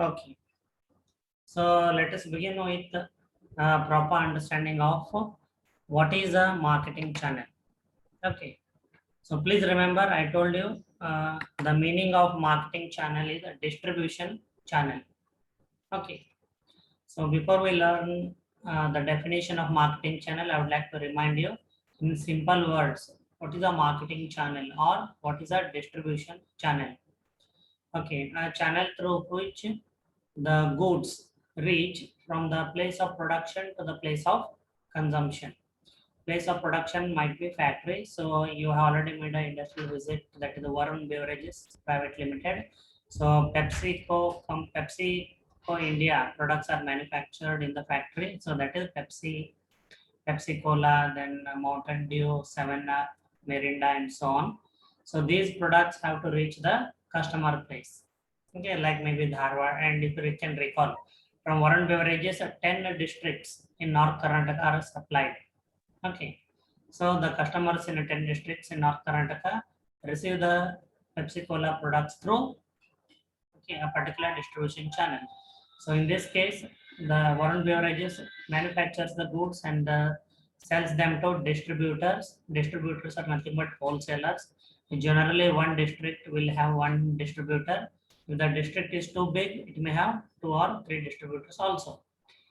Okay, so let us begin with proper understanding of what is a marketing channel. Okay, so please remember I told you the meaning of marketing channel is a distribution channel. Okay, so before we learn the definition of marketing channel, I would like to remind you in simple words what is a marketing channel or what is a distribution channel. Okay, a channel through which the goods reach from the place of production to the place of consumption. Place of production might be factory. So you have already made an industrial visit, that is the Varun Beverages Private Limited. So PepsiCo India products are manufactured in the factory. So that is Pepsi Cola, then Mountain Dew, Seven Up, Mirinda, and so on. So these products have to reach the customer place. Okay, like maybe Dharwad, and if you can recall, from Varun Beverages, 10 districts in North Karnataka are supplied. Okay, so the customers in 10 districts in North Karnataka receive the Pepsi Cola products through a particular distribution channel. So in this case, the Varun Beverages manufactures the goods and sells them to distributors. Distributors are nothing but wholesalers. Generally, one district will have one distributor. If the district is too big, it may have 2 or 3 distributors also.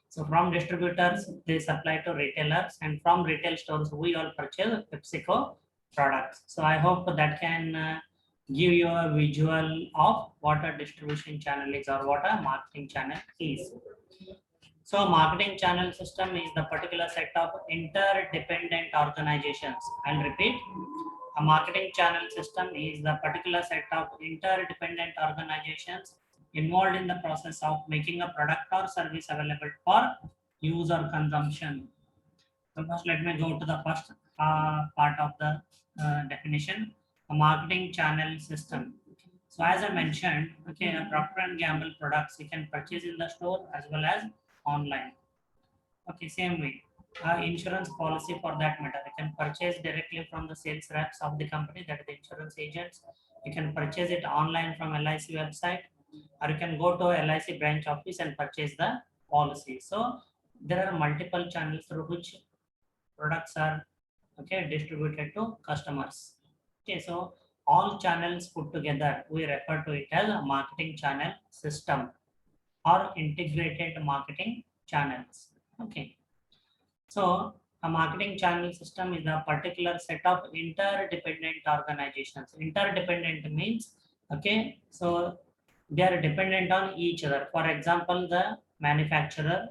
So from distributors, they supply to retailers, and from retail stores, we all purchase PepsiCo products. So I hope that can give you a visual of what a distribution channel is or what a marketing channel is. So marketing channel system is the particular set of interdependent organizations. I'll repeat. A marketing channel system is the particular set of interdependent organizations involved in the process of making a product or service available for use or consumption. So first let me go to the first part of the definition, a marketing channel system. So as I mentioned, okay, a Procter & Gamble products you can purchase in the store as well as online. Okay, same way. Insurance policy for that matter, you can purchase directly from the sales reps of the company, that is the insurance agents. You can purchase it online from LIC website, or you can go to LIC branch office and purchase the policy. So there are multiple channels through which products are distributed to customers. Okay, so all channels put together, we refer to it as a marketing channel system or integrated marketing channels. Okay. So a marketing channel system is a particular set of interdependent organizations. Interdependent means, okay, so they are dependent on each other. For example, the manufacturer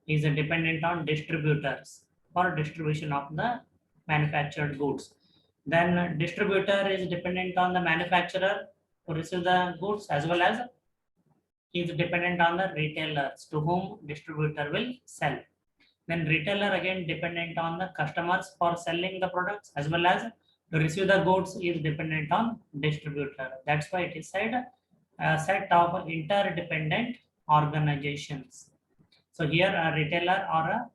is dependent on distributors for distribution of the manufactured goods. Then distributor is dependent on the manufacturer to receive the goods, as well as he is dependent on the retailers to whom distributor will sell. Then retailer again dependent on the customers for selling the products, as well as to receive the goods is dependent on distributor. That's why it is said a set of interdependent organizations. So here a retailer or a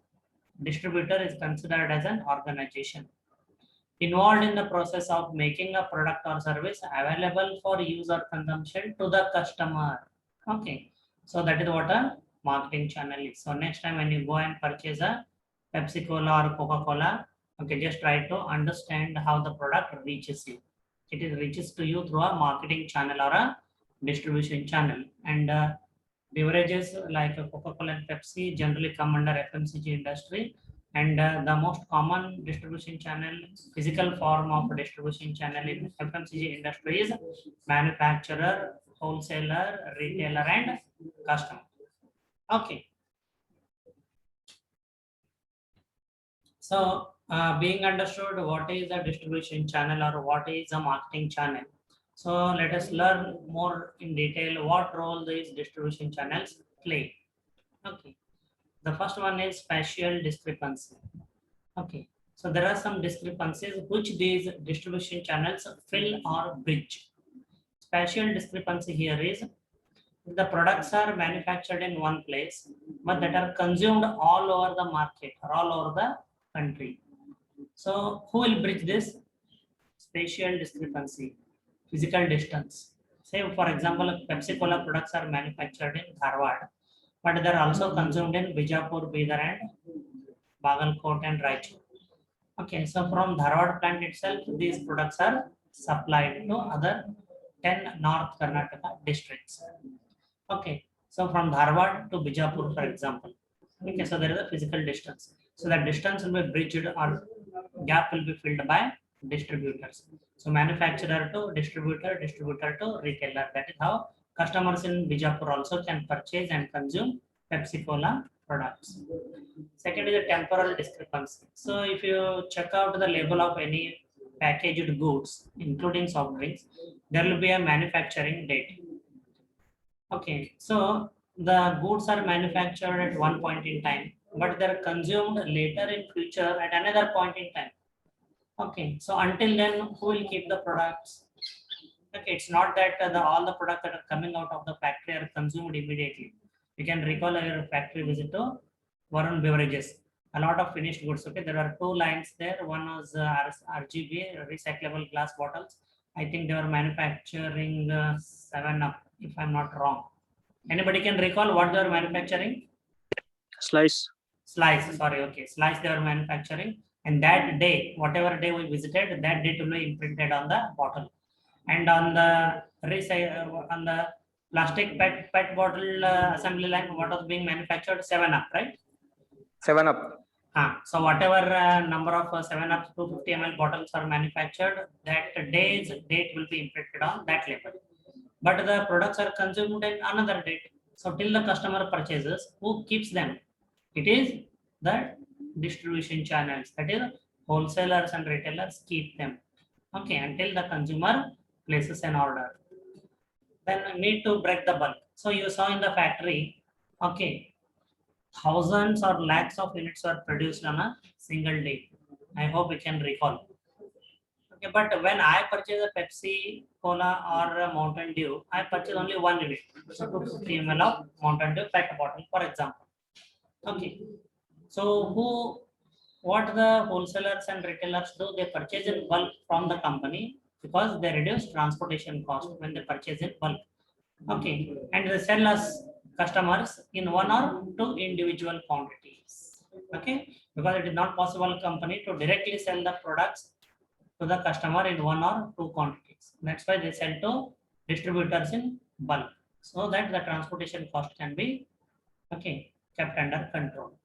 distributor is considered as an organization involved in the process of making a product or service available for use or consumption to the customer. Okay, so that is what a marketing channel is. So next time when you go and purchase a Pepsi Cola or Coca-Cola, okay, just try to understand how the product reaches you. It is reaches to you through a marketing channel or a distribution channel. And beverages like Coca-Cola and Pepsi generally come under FMCG industry. And the most common distribution channel, physical form of distribution channel in FMCG industry is manufacturer, wholesaler, retailer, and customer. Okay. So being understood what is a distribution channel or what is a marketing channel. So let us learn more in detail what role these distribution channels play. Okay. The first one is spatial discrepancy. Okay. So there are some discrepancies which these distribution channels fill or bridge. Spatial discrepancy here is the products are manufactured in one place, but that are consumed all over the market or all over the country. So who will bridge this? Spatial discrepancy, physical distance. Say for example, Pepsi Cola products are manufactured in Dharwad, but they are also consumed in Bijapur, Bidar, and Bagalkot and Raichur. Okay, so from Dharwad plant itself, these products are supplied to other 10 North Karnataka districts. Okay, so from Dharwad to Bijapur, for example. Okay, so there is a physical distance. So that distance will be bridged or gap will be filled by distributors. So manufacturer to distributor, distributor to retailer. That is how customers in Bijapur also can purchase and consume Pepsi Cola products. Second is a temporal discrepancy. So if you check out the label of any packaged goods, including soft drinks, there will be a manufacturing date. Okay, so the goods are manufactured at one point in time, but they're consumed later in future at another point in time. Okay, so until then, who will keep the products? Okay, it's not that all the products that are coming out of the factory are consumed immediately. You can recall your factory visit to Varun Beverages. A lot of finished goods. Okay, there are two lines there. One was RGB, recyclable glass bottles. I think they were manufacturing 7-Up, if I'm not wrong. Anybody can recall what they were manufacturing? Slice. Slice, sorry, okay. Slice they were manufacturing. And that day, whatever day we visited, that date will be imprinted on the bottle. And on the plastic PET bottle assembly line, what was being manufactured? 7-Up, right? 7-Up. So whatever number of 7-Up 250 ml bottles are manufactured, that day's date will be imprinted on that label. But the products are consumed in another date. So till the customer purchases, who keeps them? It is the distribution channels. That is, wholesalers and retailers keep them. Okay, until the consumer places an order. Then need to break the bulk. So you saw in the factory, okay, thousands or lakhs of units were produced on a single day. I hope you can recall. Okay, but when I purchase a Pepsi Cola or a Mountain Dew, I purchase only 1 unit. So 250 ml of Mountain Dew PET bottle, for example. Okay. So what the wholesalers and retailers do? They purchase in bulk from the company because they reduce transportation cost when they purchase in bulk. Okay, and they sell us customers in 1 or 2 individual quantities. Okay, because it is not possible company to directly sell the products to the customer in 1 or 2 quantities. That's why they sell to distributors in bulk, so that the transportation cost can be kept under control.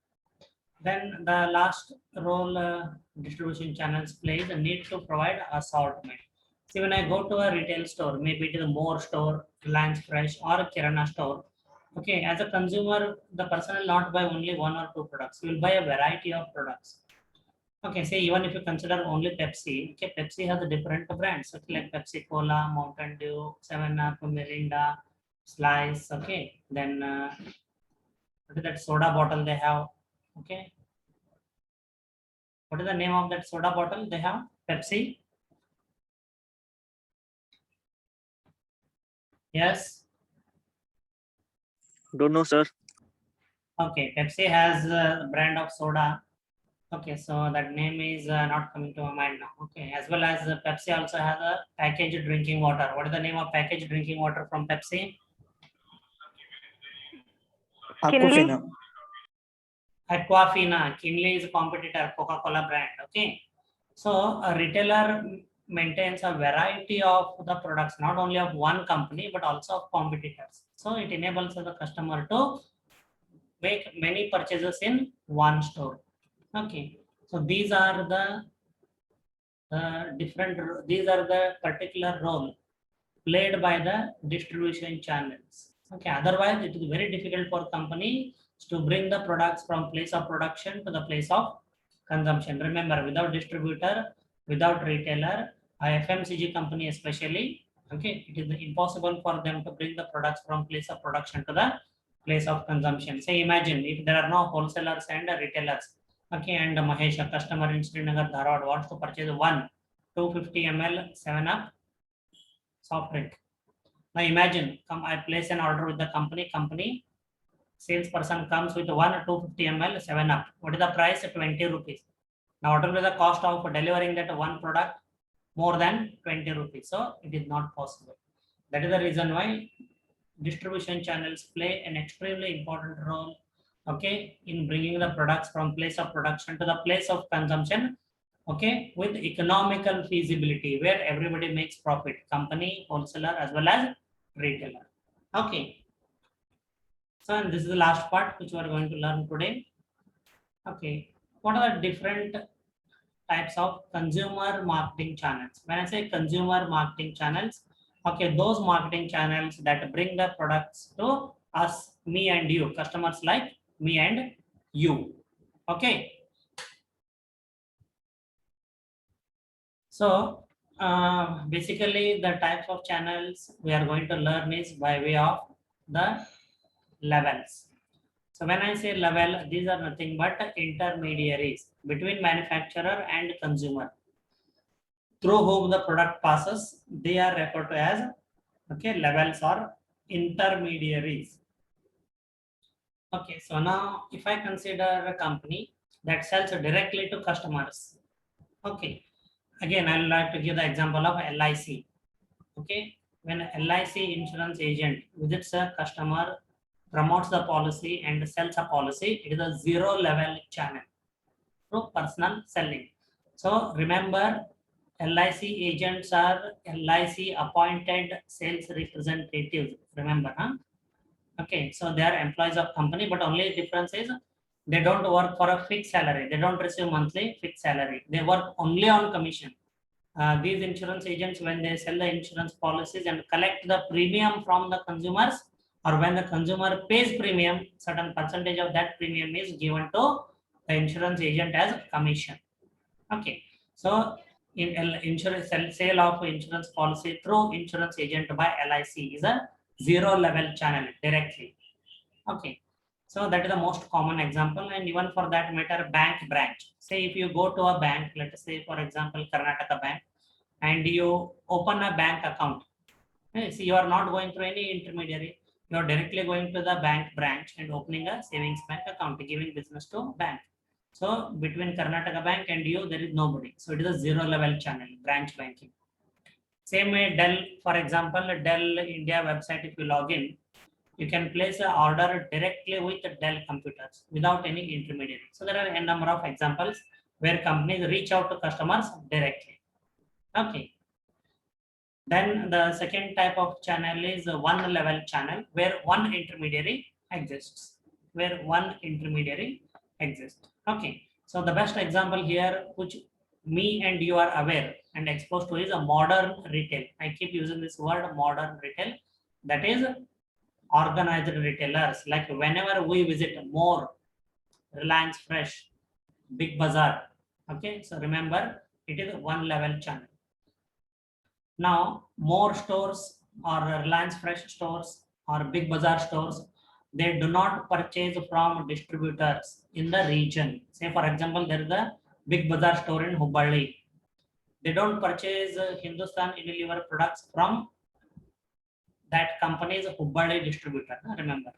Then the last role distribution channels plays the need to provide assortment. See, when I go to a retail store, maybe it is a More store, Reliance Fresh, or a Kirana store. Okay, as a consumer, the person will not buy only 1 or 2 products. He will buy a variety of products. Okay, say even if you consider only Pepsi, okay, Pepsi has a different brands, okay, like Pepsi Cola, Mountain Dew, 7-Up, Mirinda, Slice, okay. Then what is that soda bottle they have? Okay. What is the name of that soda bottle they have? Pepsi? Yes. Don't know, sir. Okay, Pepsi has a brand of soda. Okay, so that name is not coming to my mind now. Okay, as well as Pepsi also has a packaged drinking water. What is the name of packaged drinking water from Pepsi? Aquafina. Aquafina. Kinley is a competitor, Coca-Cola brand. Okay, so a retailer maintains a variety of the products, not only of one company but also of competitors. So it enables the customer to make many purchases in one store. Okay, so these are the these are the particular role played by the distribution channels. Okay, otherwise it is very difficult for company to bring the products from place of production to the place of consumption. Remember, without distributor, without retailer, a FMCG company especially, okay, it is impossible for them to bring the products from place of production to the place of consumption. Say, imagine if there are no wholesalers and retailers, okay, and Mahesh, a customer in Srinagar, Dharwad, wants to purchase one 250 ml 7-Up soft drink. Now imagine, I place an order with the company salesperson comes with 250 ml 7-Up. What is the price? 20 rupees. Now what will be the cost of delivering that one product? More than 20 rupees. So it is not possible. That is the reason why distribution channels play an extremely important role, okay, in bringing the products from place of production to the place of consumption, okay, with economical feasibility where everybody makes profit, company, wholesaler, as well as retailer. Okay. So, and this is the last part which we are going to learn today. Okay. What are the different types of consumer marketing channels? When I say consumer marketing channels, okay, those marketing channels that bring the products to us, me and you, customers like me and you. Okay. So basically the types of channels we are going to learn is by way of the levels. So when I say level, these are nothing but intermediaries between manufacturer and consumer through whom the product passes. They are referred to as, okay, levels or intermediaries. Okay, so now if I consider a company that sells directly to customers, okay, again I would like to give the example of LIC. Okay, when LIC insurance agent visits a customer, promotes the policy and sells a policy, it is a zero level channel through personal selling. So remember, LIC agents are LIC appointed sales representatives. Remember, huh? Okay, so they are employees of company, but only difference is they don't work for a fixed salary. They don't receive monthly fixed salary. They work only on commission. These insurance agents, when they sell the insurance policies and collect the premium from the consumers, or when the consumer pays premium, certain percentage of that premium is given to the insurance agent as commission. Okay, so in insurance sale of insurance policy through insurance agent by LIC is a zero level channel directly. Okay, so that is the most common example, and even for that matter, bank branch. Say if you go to a bank, let us say for example Karnataka Bank, and you open a bank account. See, you are not going through any intermediary. You are directly going to the bank branch and opening a savings bank account, giving business to bank. So between Karnataka Bank and you, there is nobody. So it is a zero level channel, branch banking. Same way Dell, for example, Dell India website, if you log in, you can place an order directly with the Dell computers without any intermediary. So there are a number of examples where companies reach out to customers directly. Okay. Then the second type of channel is a one level channel where one intermediary exists. Where one intermediary exists. Okay. So the best example here, which me and you are aware and exposed to, is a modern retail. I keep using this word modern retail. That is organized retailers. Like whenever we visit more, Reliance Fresh, Big Bazaar. Okay. So remember, it is one level channel. Now, more stores or Reliance Fresh stores or Big Bazaar stores, they do not purchase from distributors in the region. Say, for example, there is a Big Bazaar store in Hubballi. They don't purchase Hindustan Unilever products from that company's Hubballi distributor. Remember,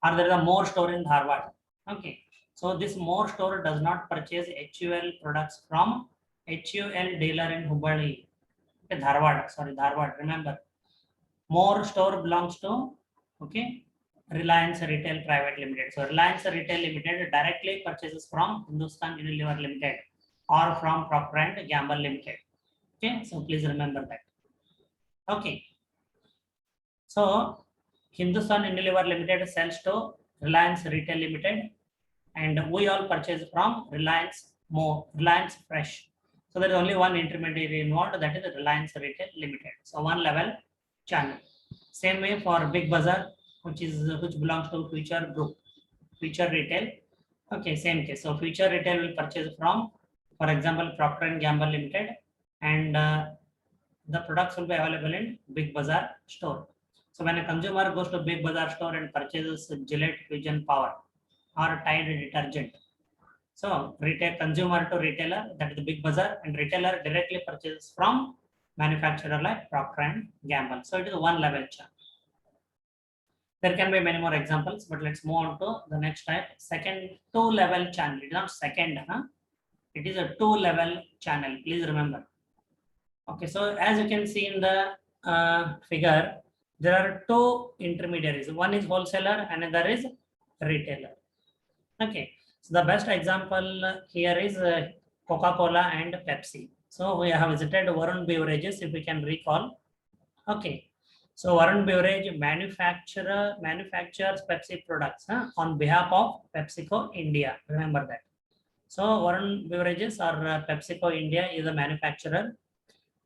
or there is a more store in Dharwad. Okay, so this more store does not purchase HUL products from HUL dealer in Hubballi. Okay, Dharwad, remember. More store belongs to, okay, Reliance Retail Private Limited. So Reliance Retail Limited directly purchases from Hindustan Unilever Limited or from Procter and Gamble Limited. Okay, so please remember that. Okay, so Hindustan Unilever Limited sells to Reliance Retail Limited, and we all purchase from Reliance Fresh. So there is only one intermediary involved, that is Reliance Retail Limited. So one level channel. Same way for Big Bazaar, which belongs to Future Group, Future Retail. Okay, same case. So Future Retail will purchase from, for example, Procter and Gamble Limited, and the products will be available in Big Bazaar store. So when a consumer goes to Big Bazaar store and purchases Gillette Fusion Power or Tide detergent, so retail consumer to retailer, that is the Big Bazaar, and retailer directly purchases from manufacturer like Procter and Gamble. So it is one level channel. There can be many more examples, but let's move on to the next type. Second, two level channel. It is not second, huh? It is a two level channel. Please remember. Okay, so as you can see in the figure, there are two intermediaries. One is wholesaler, another is retailer. Okay, so the best example here is Coca-Cola and Pepsi. So we have visited Varun Beverages, if we can recall. Okay, so Varun Beverage manufactures Pepsi products on behalf of PepsiCo India. Remember that. So Varun Beverages or PepsiCo India is a manufacturer.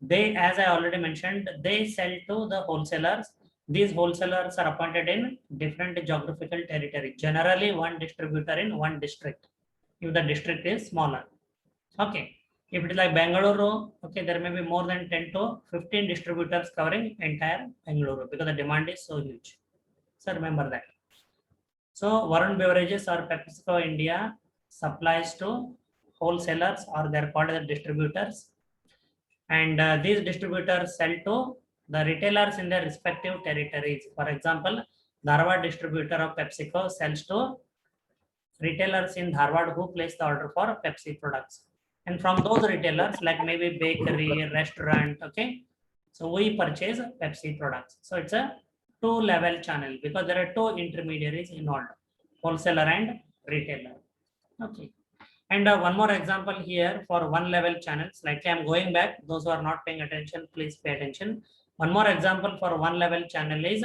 They, as I already mentioned, they sell to the wholesalers. These wholesalers are appointed in different geographical territory. Generally, one distributor in one district, if the district is smaller. Okay. If it is like Bengaluru, okay, there may be more than 10 to 15 distributors covering entire Bengaluru because the demand is so huge. So remember that. So Varun Beverages or PepsiCo India supplies to wholesalers, or they're called the distributors. And these distributors sell to the retailers in their respective territories. For example, Dharwad distributor of PepsiCo sells to retailers in Dharwad who place the order for Pepsi products. And from those retailers, like maybe bakery, restaurant, okay, so we purchase Pepsi products. So it's a two-level channel because there are two intermediaries involved, wholesaler and retailer. Okay. And one more example here for one level channels, like I'm going back, those who are not paying attention, please pay attention. One more example for one level channel is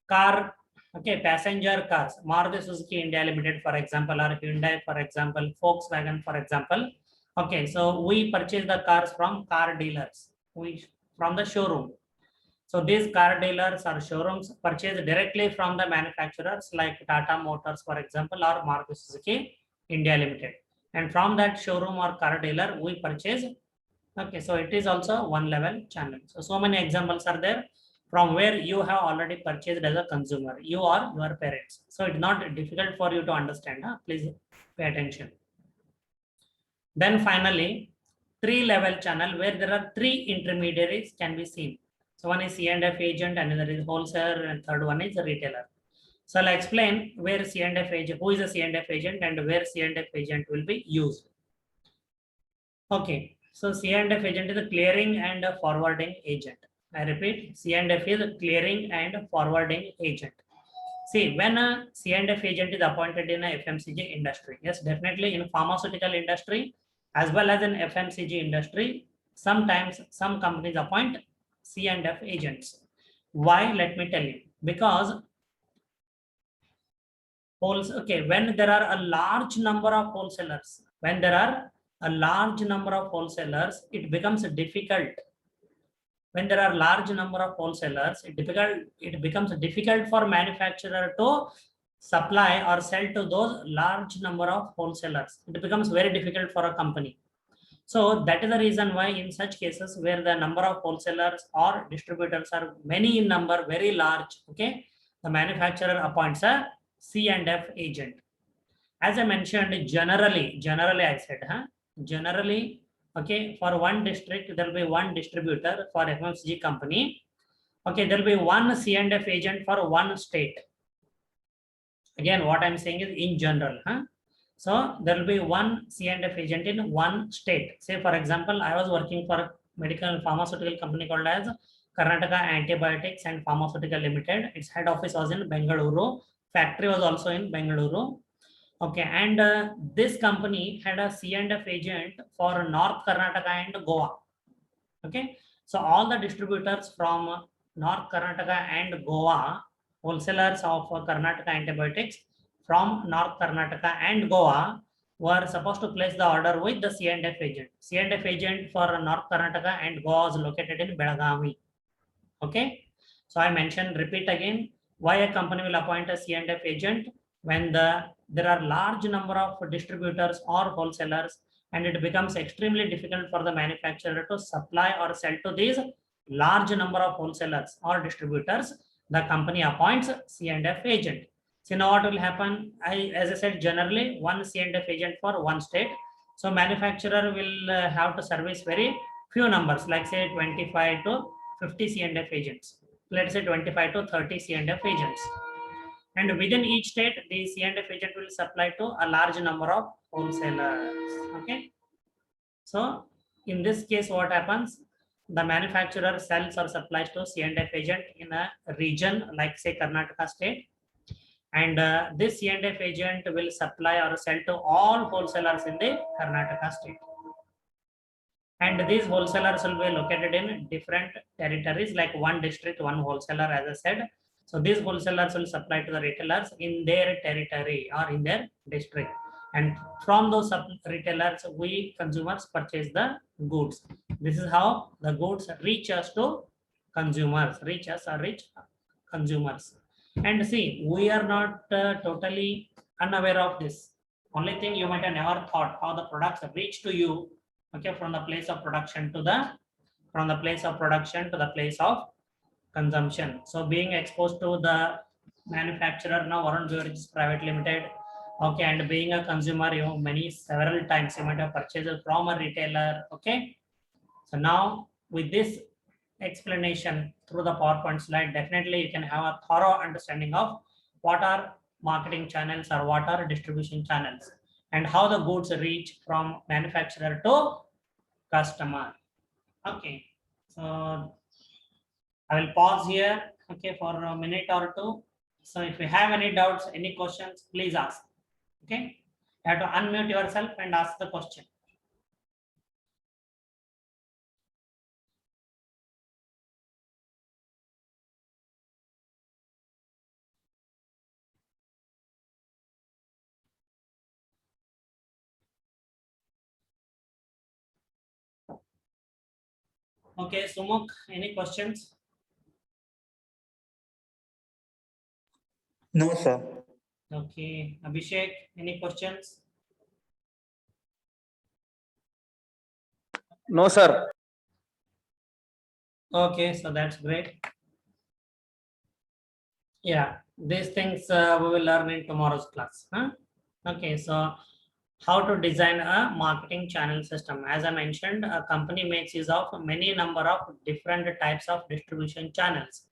car, okay, passenger cars, Maruti Suzuki India Limited, for example, or Hyundai, for example, Volkswagen, for example. Okay, so we purchase the cars from car dealers, from the showroom. So these car dealers or showrooms purchase directly from the manufacturers like Tata Motors, for example, or Maruti Suzuki India Limited. And from that showroom or car dealer, we purchase. Okay, so it is also one level channel. So many examples are there from where you have already purchased as a consumer, you or your parents. So it's not difficult for you to understand. Please pay attention. Then finally, three-level channel where there are three intermediaries can be seen. So one is C&F agent, another is wholesaler, and third one is retailer. So I'll explain where C&F agent, who is a C&F agent, and where C&F agent will be used. Okay, so C&F agent is a clearing and a forwarding agent. I repeat, C&F is a clearing and forwarding agent. See, when a C&F agent is appointed in a FMCG industry, yes, definitely in pharmaceutical industry as well as in FMCG industry, sometimes some companies appoint C&F agents. Why? Let me tell you. Because okay, when there are a large number of wholesalers, it becomes difficult. When there are large number of wholesalers, it becomes difficult for manufacturer to supply or sell to those large number of wholesalers. It becomes very difficult for a company. So that is the reason why in such cases where the number of wholesalers or distributors are many in number, very large, okay, the manufacturer appoints a C&F agent. As I mentioned, generally I said, generally, okay, for one district, there will be one distributor for FMCG company. Okay, there will be one C&F agent for one state. Again, what I'm saying is in general. So there will be one C&F agent in one state. Say, for example, I was working for a medical pharmaceutical company called as Karnataka Antibiotics and Pharmaceutical Limited. Its head office was in Bengaluru. Factory was also in Bengaluru. Okay, and this company had a C&F agent for North Karnataka and Goa. Okay, so all the distributors from North Karnataka and Goa, wholesalers of Karnataka Antibiotics from North Karnataka and Goa, were supposed to place the order with the C&F agent. C&F agent for North Karnataka and Goa was located in Belagavi. Okay, so I mentioned, repeat again, why a company will appoint a C&F agent when there are large number of distributors or wholesalers, and it becomes extremely difficult for the manufacturer to supply or sell to these large number of wholesalers or distributors. The company appoints C&F agent. So now what will happen? As I said, generally one C&F agent for one state. So manufacturer will have to service very few numbers, like say 25 to 50 C&F agents. Let's say 25 to 30 C&F agents. And within each state, the C&F agent will supply to a large number of wholesalers. Okay. So in this case, what happens? the manufacturer sells or supplies to C&F agent in a region like say Karnataka state, and this C&F agent will supply or sell to all wholesalers in the Karnataka state. And these wholesalers will be located in different territories, like one district, one wholesaler, as I said. So these wholesalers will supply to the retailers in their territory or in their district. And from those retailers, we consumers purchase the goods. This is how the goods reach us to consumers, reach consumers. And see, we are not totally unaware of this. Only thing you might have never thought how the products reach to you, okay, from the place of production to the place of consumption. So being exposed to the manufacturer now, Varun Beverages Private Limited, okay, and being a consumer, several times you might have purchased from a retailer, okay. So now with this explanation through the PowerPoint slide, definitely you can have a thorough understanding of what are marketing channels or what are distribution channels, and how the goods reach from manufacturer to customer. Okay, so I will pause here, okay, for a minute or two. So if you have any doubts, any questions, please ask. Okay, you have to unmute yourself and ask the question. Okay, Sumukh, any questions? No, sir. Okay, Abhishek, any questions? No, sir. Okay, so that's great. Yeah, these things we will learn in tomorrow's class. Huh? Okay, so how to design a marketing channel system. As I mentioned, a company makes use of many number of different types of distribution channels.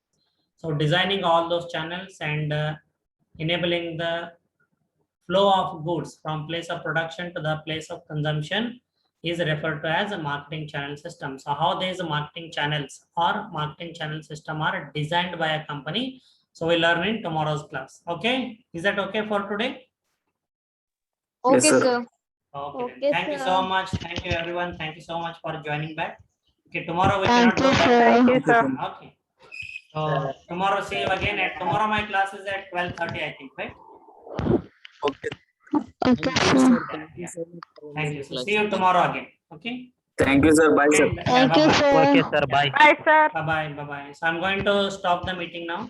So designing all those channels and enabling the flow of goods from place of production to the place of consumption is referred to as a marketing channel system. So how these marketing channels or marketing channel system are designed by a company. So we'll learn in tomorrow's class. Okay, is that okay for today? Yes, Okay, sir. sir. Okay, Okay, thank you sir. so much. Thank you, everyone. Thank you so much for joining back. Okay, tomorrow we Thank cannot you, go sir. back. Thank you, sir. Okay. So tomorrow see you again. At tomorrow my class is at 12:30, I think, right? Okay. Okay, sir. Thank you. So see you tomorrow again. Okay. Thank you, sir. Bye, sir. And, Thank you, bye-bye. sir. Okay, sir. Bye. Bye, sir. Bye-bye. Bye-bye. So I'm going to stop the meeting now.